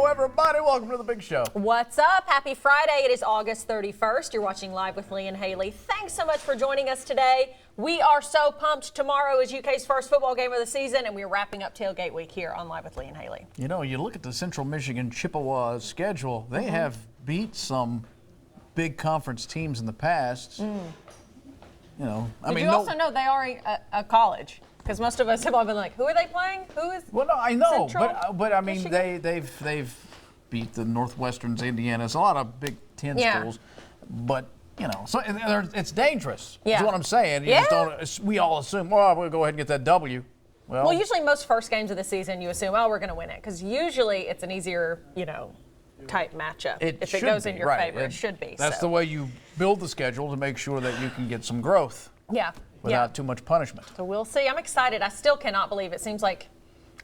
Hello, everybody. Welcome to the big show. What's up? Happy Friday. It is August 31st. You're watching Live with Lee and Hayley. Thanks so much for joining us today. We are so pumped. Tomorrow is UK's first football game of the season, and we're wrapping up Tailgate Week here on Live with Lee and Hayley. You know, you look at the Central Michigan Chippewa schedule, they have beat some big conference teams in the past. You know, Did you also know they are a college? Because most of us have all been like, who are they playing? Who is? Well, no, I know, Central but I mean, Michigan? they've beat the Northwesterns, Indianas, a lot of Big Ten schools, but you know, so it's dangerous. Yeah. Is what I'm saying. You just don't. We all assume, well, we'll go ahead and get that W. Well, usually most first games of the season, you assume, oh, we're going to win it, because usually it's an easier, type matchup. If it goes in your favor, it should be. That's the way you build the schedule to make sure that you can get some growth. Yeah. Without too much punishment. So we'll see. I'm excited. I still cannot believe it. Seems like,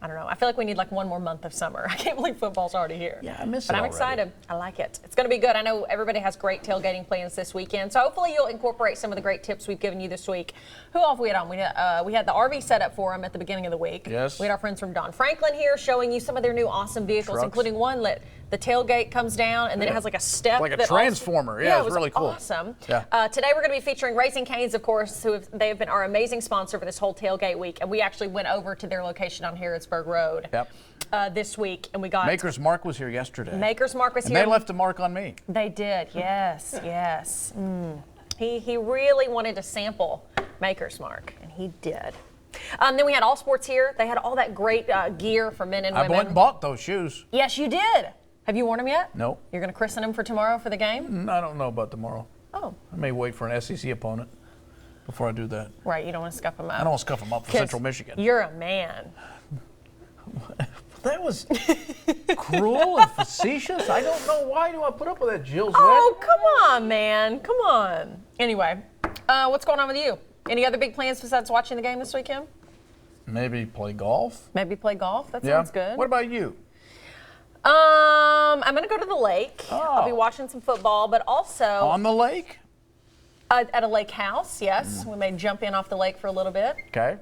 I don't know. I feel like we need like one more month of summer. I can't believe football's already here. Yeah, I miss it. But I'm already. excited. I like it. It's going to be good. I know everybody has great tailgating plans this weekend. So hopefully you'll incorporate some of the great tips we've given you this week. Who all have we had on? We had the RV set up for them at the beginning of the week. Yes. We had our friends from Don Franklin here showing you some of their new awesome vehicles, Trucks. including one that the tailgate comes down and then it has like a step. Like a that transformer. Also, it was really cool. Awesome. Yeah. Today we're going to be featuring Raising Cane's, of course, they have been our amazing sponsor for this whole tailgate week. And we actually went over to their location on Harrodsburg Road this week. And we got... Maker's Mark was here yesterday. Maker's Mark was and here. they left a mark on me. They did, yes, yes. He really wanted to sample Maker's Mark, and he did. Then we had All Sports here. They had all that great gear for men and women. I went and bought those shoes. Yes, you did. Have you worn them yet? No. You're going to christen them for tomorrow for the game? I don't know about tomorrow. Oh. I may wait for an SEC opponent before I do that. Right, you don't want to scuff them up. I don't want to scuff them up for Central Michigan. You're a man. That was cruel and facetious. I don't know. Why do I put up with that, Jill? Oh, come on, man. Come on. Anyway, what's going on with you? Any other big plans besides watching the game this weekend? Maybe play golf. Maybe play golf. That sounds good. What about you? I'm going to go to the lake. Oh. I'll be watching some football, but also... On the lake? At a lake house, yes. We may jump in off the lake for a little bit. Okay.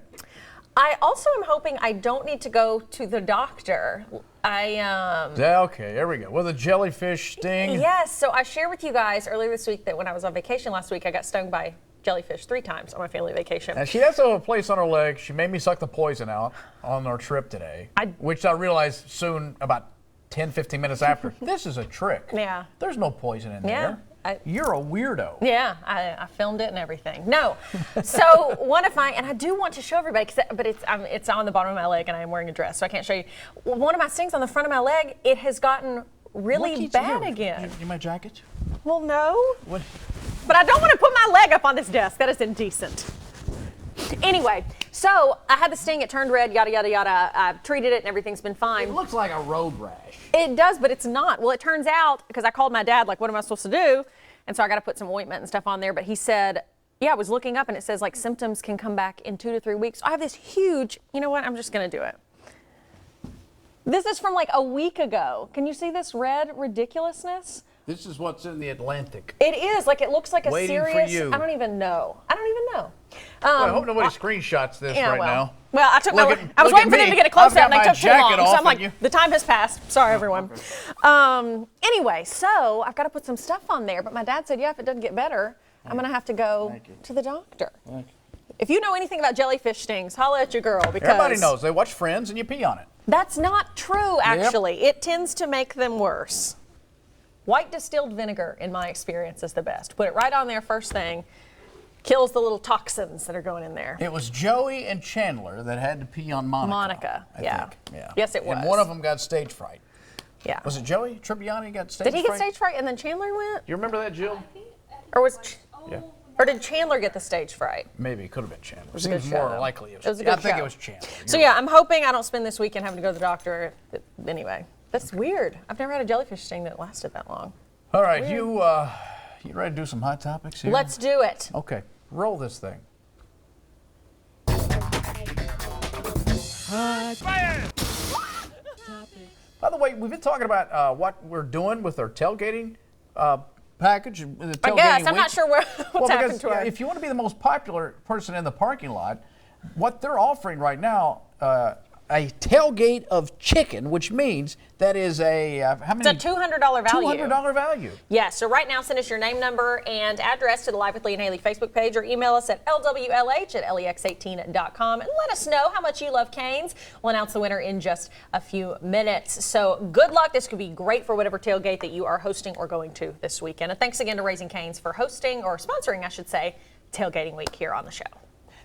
I also am hoping I don't need to go to the doctor. Yeah, okay, there we go. With a jellyfish sting? Yes, so I shared with you guys earlier this week that when I was on vacation last week, I got stung by jellyfish 3 times on my family vacation. And she has a place on her leg. She made me suck the poison out on our trip today, which I realized soon, about 10, 15 minutes after, this is a trick. Yeah. There's no poison in there. You're a weirdo. Yeah, I filmed it and everything. No, so one of my, and I do want to show everybody, but it's on the bottom of my leg and I'm wearing a dress, so I can't show you. One of my stings on the front of my leg, it has gotten really bad again. You my jacket? Well, no. What? But I don't want to put my leg up on this desk. That is indecent. Anyway, so I had the sting. It turned red, yada, yada, yada. I've treated it and everything's been fine. It looks like a road rash. It does, but it's not. Well, it turns out, because I called my dad, like, what am I supposed to do? And so I got to put some ointment and stuff on there. But he said, yeah, I was looking up and it says, like, symptoms can come back in 2 to 3 weeks. So I have this huge, you know what? I'm just going to do it. This is from like a week ago. Can you see this red ridiculousness? This is what's in the Atlantic. It is. Like, it looks like a Waiting serious. for you. I don't even know. Well, I hope nobody screenshots this right now. Well, I was Look waiting for at them me. to get a close I've up and got they my took too long. jacket So off I'm like, and the time has passed. Sorry, everyone. Anyway, so I've got to put some stuff on there. But my dad said, yeah, if it doesn't get better, I'm going to have to go to the doctor. If you know anything about jellyfish stings, holla at your girl. Because everybody knows. They watch Friends and you pee on it. That's not true, actually. It tends to make them worse. White distilled vinegar, in my experience, is the best. Put it right on there first thing. Kills the little toxins that are going in there. It was Joey and Chandler that had to pee on Monica. I think. Yeah. Yes, it was. And one of them got stage fright. Yeah. Was it Joey Tribbiani got stage fright? Did he get stage fright and then Chandler went? You remember that, Jill? Or did Chandler get the stage fright? Maybe it could have been Chandler. It was Seems more likely it was. a good I think show. it was Chandler. So yeah, I'm hoping I don't spend this weekend having to go to the doctor. Anyway, that's weird. I've never had a jellyfish sting that lasted that long. All right, you ready to do some hot topics here? Let's do it. Okay, roll this thing. Fire! By the way, we've been talking about what we're doing with our tailgating package. I guess. I'm not sure what's happened to if you want to be the most popular person in the parking lot, what they're offering right now a tailgate of chicken, which means that is a how many? It's a $200 value. $200 value. Yes, so right now send us your name, number, and address to the Live with Lee and Hayley Facebook page or email us at lwlh@lex18.com and let us know how much you love Cane's. We'll announce the winner in just a few minutes. So good luck. This could be great for whatever tailgate that you are hosting or going to this weekend. And thanks again to Raising Cane's for hosting, or sponsoring, I should say, Tailgating Week here on the show.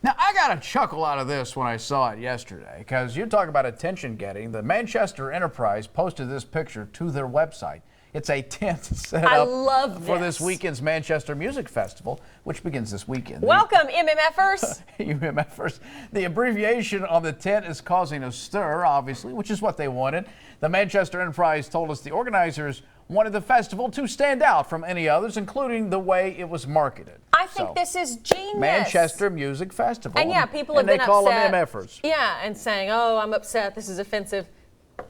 Now, I got a chuckle out of this when I saw it yesterday, because you talk about attention getting. The Manchester Enterprise posted this picture to their website. It's a tent set up for this weekend's Manchester Music Festival, which begins this weekend. Welcome, MMFers. MMFers. The abbreviation on the tent is causing a stir, obviously, which is what they wanted. The Manchester Enterprise told us the organizers wanted the festival to stand out from any others, including the way it was marketed. I think this is genius. Manchester Music Festival. And yeah, people have been upset. And they call them MFers. Yeah, and saying, oh, I'm upset, this is offensive.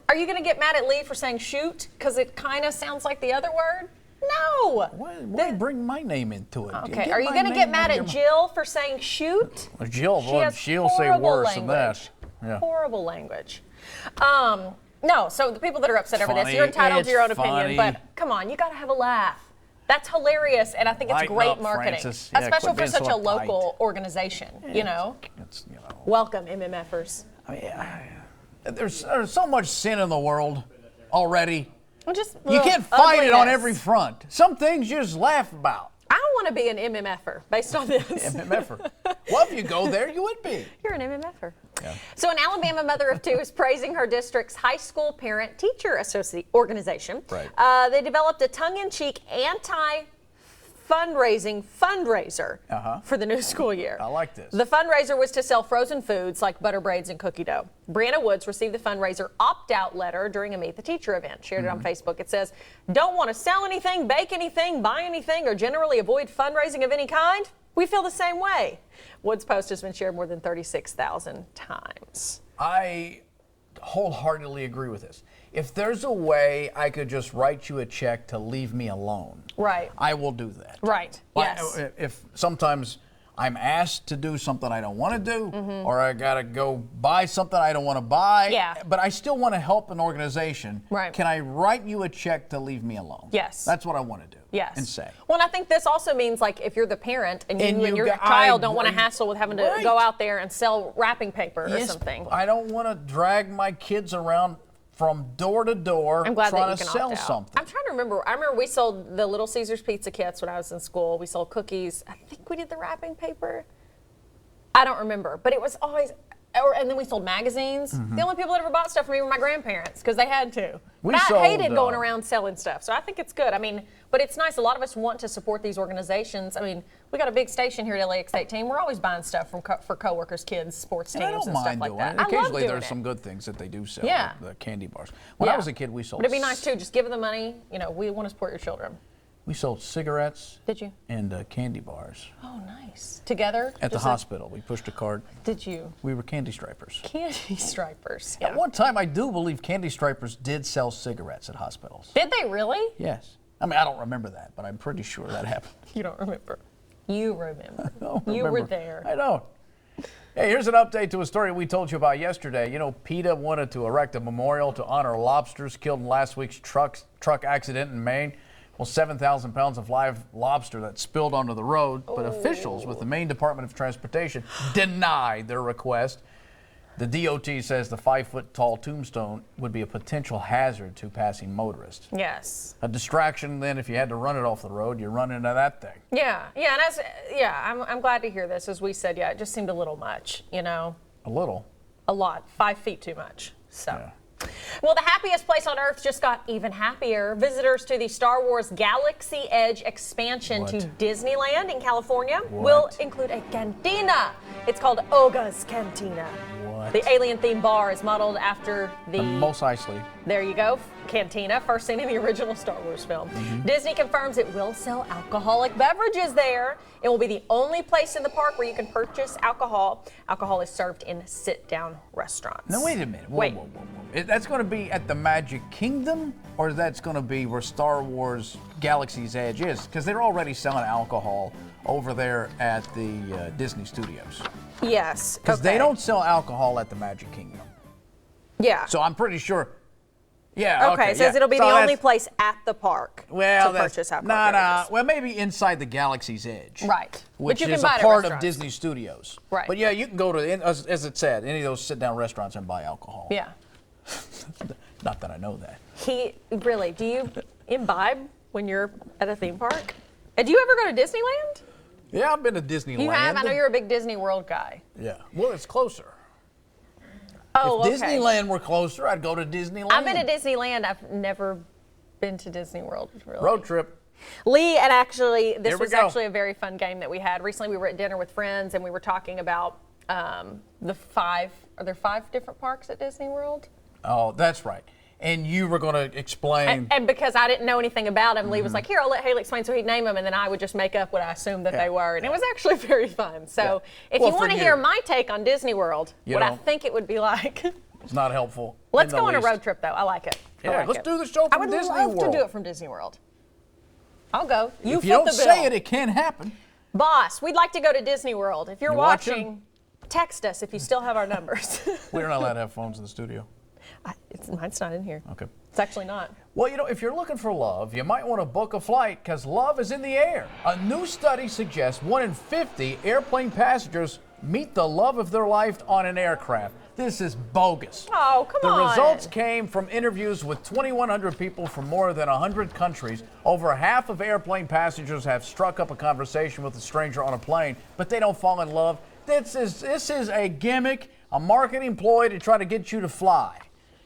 Are you going to get mad at Lee for saying shoot? Because it kind of sounds like the other word? No. Why bring my name into it? Okay, are you going to get mad at Jill for saying shoot? Well, she'll say worse than that. Yeah. Horrible language. No, so the people that are upset over this, you're entitled to your own opinion, but come on, you got to have a laugh. That's hilarious, and I think it's great marketing, especially for such a local organization. You know, welcome MMFers. I mean, there's so much sin in the world already. You can't fight it on every front. Some things you just laugh about. I don't want to be an MMFer based on this. MMFer. Well, if you go there, you would be. You're an MMFer. Yeah. So an Alabama mother of two is praising her district's high school parent-teacher organization. Right. They developed a tongue-in-cheek anti-fundraising fundraiser for the new school year. I like this. The fundraiser was to sell frozen foods like butter braids and cookie dough. Brianna Woods received the fundraiser opt-out letter during a Meet the Teacher event. Shared it on Facebook. It says, don't want to sell anything, bake anything, buy anything, or generally avoid fundraising of any kind? We feel the same way. Woods' post has been shared more than 36,000 times. I wholeheartedly agree with this. If there's a way I could just write you a check to leave me alone, right, I will do that. Right. Yes. If sometimes I'm asked to do something I don't want to do, or I gotta go buy something I don't want to buy, but I still want to help an organization, can I write you a check to leave me alone? Yes. That's what I want to do. Yes. And say. Well, and I think this also means, like, if you're the parent and you and your child don't want to hassle with having to go out there and sell wrapping paper or something. I don't want to drag my kids around from door to door trying to sell something. I'm trying to remember. I remember we sold the Little Caesars pizza kits when I was in school. We sold cookies. I think we did the wrapping paper. I don't remember, but it was always. And then we sold magazines. The only people that ever bought stuff from me were my grandparents because they had to. I hated going around selling stuff, so I think it's good. I mean, but it's nice. A lot of us want to support these organizations. I mean, we got a big station here at LAX18. We're always buying stuff for coworkers, kids, sports teams, and stuff like that. Occasionally, there's some good things that they do sell. Yeah. The candy bars. When I was a kid, we sold. But it'd be nice too. Just give them the money. You know, we want to support your children. We sold cigarettes. Did you? And candy bars. Oh, nice. Together? At the hospital. We pushed a cart. Did you? We were candy stripers. Candy stripers. Yeah. At one time, I do believe candy stripers did sell cigarettes at hospitals. Did they really? Yes. I mean, I don't remember that, but I'm pretty sure that happened. You don't remember. You remember. I don't remember. You were there. I don't. Hey, here's an update to a story we told you about yesterday. You know, PETA wanted to erect a memorial to honor lobsters killed in last week's truck accident in Maine. Well, 7,000 pounds of live lobster that spilled onto the road, but officials with the Maine Department of Transportation denied their request. The DOT says the 5-foot-tall tombstone would be a potential hazard to passing motorists. Yes. A distraction then if you had to run it off the road, you run into that thing. Yeah, and I'm glad to hear this. As we said, it just seemed a little much, you know. A little? A lot. 5 feet too much, so. Yeah. Well, the happiest place on Earth just got even happier. Visitors to the Star Wars Galaxy Edge expansion to Disneyland in California will include a cantina. It's called Oga's Cantina. The alien-themed bar is modeled after the Mos Eisley. There you go. Cantina, first seen in the original Star Wars film. Disney confirms it will sell alcoholic beverages there. It will be the only place in the park where you can purchase alcohol. Alcohol is served in sit-down restaurants. Now, wait a minute. Whoa. That's going to be at the Magic Kingdom, or that's going to be where Star Wars Galaxy's Edge is? Because they're already selling alcohol over there at the Disney Studios. Yes. Because they don't sell alcohol at the Magic Kingdom. Yeah. So I'm pretty sure. Yeah. Okay, Okay. so yeah. it'll be So the only that's- place at the park Well, to purchase alcoholic nah. beverages. Well, maybe inside the Galaxy's Edge. Right. But Which you can is buy a it at part of restaurants. Disney Studios. Right. But yeah, you can go to, as it said, any of those sit-down restaurants and buy alcohol. Yeah. Not that I know that. Do you imbibe when you're at a theme park? And do you ever go to Disneyland? Yeah, I've been to Disneyland. You have? I know you're a big Disney World guy. Yeah. Well, it's closer. Oh, If okay. Disneyland were closer, I'd go to Disneyland. I've been to Disneyland. I've never been to Disney World, really. Road trip. Lee, and actually, this Here we was go. actually a very fun game that we had. Recently, we were at dinner with friends, and we were talking about are there 5 different parks at Disney World? Oh, that's right. And you were going to explain. And because I didn't know anything about them, Lee was like, here, I'll let Hayley explain. So he'd name them, and then I would just make up what I assumed that they were. And it was actually very fun. So if Well, you want to for hear you. my take on Disney World, You what I know. think it would be like. It's not helpful. Let's in the go on a least. road trip, though. I like it. I Yeah, like let's it. do the show I from would Disney love World. to do it from Disney World. I'll go. You If foot you don't the bill. say it, it can't happen. Boss, we'd like to go to Disney World. If you're You watching, watching? text us if you still have our numbers. We're not allowed to have phones in the studio. Mine's not in here. Okay. It's actually not. Well, if you're looking for love, you might want to book a flight because love is in the air. A new study suggests 1 in 50 airplane passengers meet the love of their life on an aircraft. This is bogus. Oh, come on. The results came from interviews with 2,100 people from more than 100 countries. Over half of airplane passengers have struck up a conversation with a stranger on a plane, but they don't fall in love. This is a gimmick, a marketing ploy to try to get you to fly.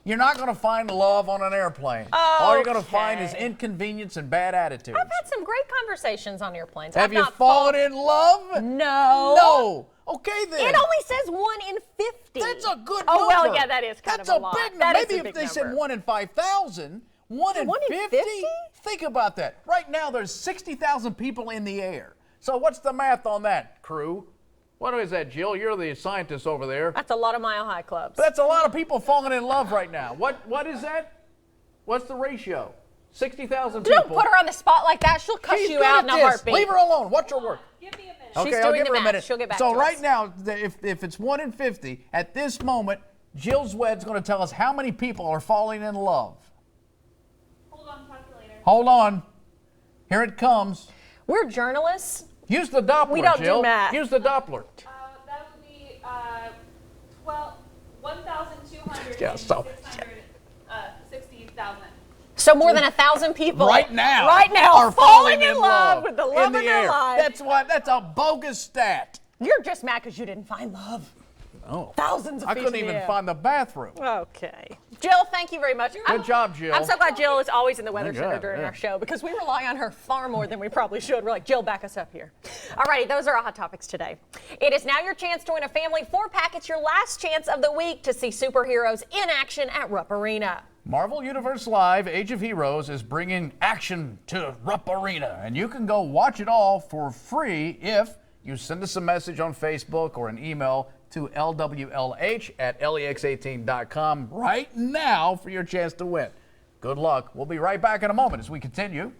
You're not going to find love on an airplane. All you're going to find is Okay. inconvenience and bad attitudes. I've had some great conversations on airplanes. Have I've you not fallen in love? No. No. Okay then. It only says 1 in 50. That's a good number. Oh, well, yeah, that is kind That's of a lot. big That number. is a Maybe big if they number. said 1 in 5,000, 1 in 1 in 50? 50? Think about that. Right now, there's 60,000 people in the air. So what's the math on that, crew? What is that, Jill? You're the scientist over there. That's a lot of Mile High clubs. That's a lot of people falling in love right now. What is that? What's the ratio? 60,000 people. Don't put her on the spot like that. She'll cuss She's you good out at in a this. heartbeat. Leave her alone. Watch her work. Give me a minute. She's Okay, I'll doing give the her a math. minute. She'll get back so to right us. now, if it's 1 in 50, at this moment, Jill Zwed's going to tell us how many people are falling in love. Hold on, calculator. Hold on. Here it comes. We're journalists. Use the Doppler, We don't do Jill. math. Use the Doppler. That would be 1,200 Yeah, and so- 660,000. So more than 1,000 people Right now are falling in love with the love in the of their air. life. That's a bogus stat. You're just mad because you didn't find love. Oh. Thousands of I feet couldn't in the even air. find the bathroom. Okay. Jill, thank you very much. Good job, Jill. I'm so glad Jill is always in the weather Thank center God, during yeah. our show because we rely on her far more than we probably should. We're like, Jill, back us up here. All righty, those are our hot topics today. It is now your chance to win a family 4-pack. It's your last chance of the week to see superheroes in action at Rupp Arena. Marvel Universe Live Age of Heroes is bringing action to Rupp Arena, and you can go watch it all for free if you send us a message on Facebook or an email to lwlh@lex18.com right now for your chance to win. Good luck. We'll be right back in a moment as we continue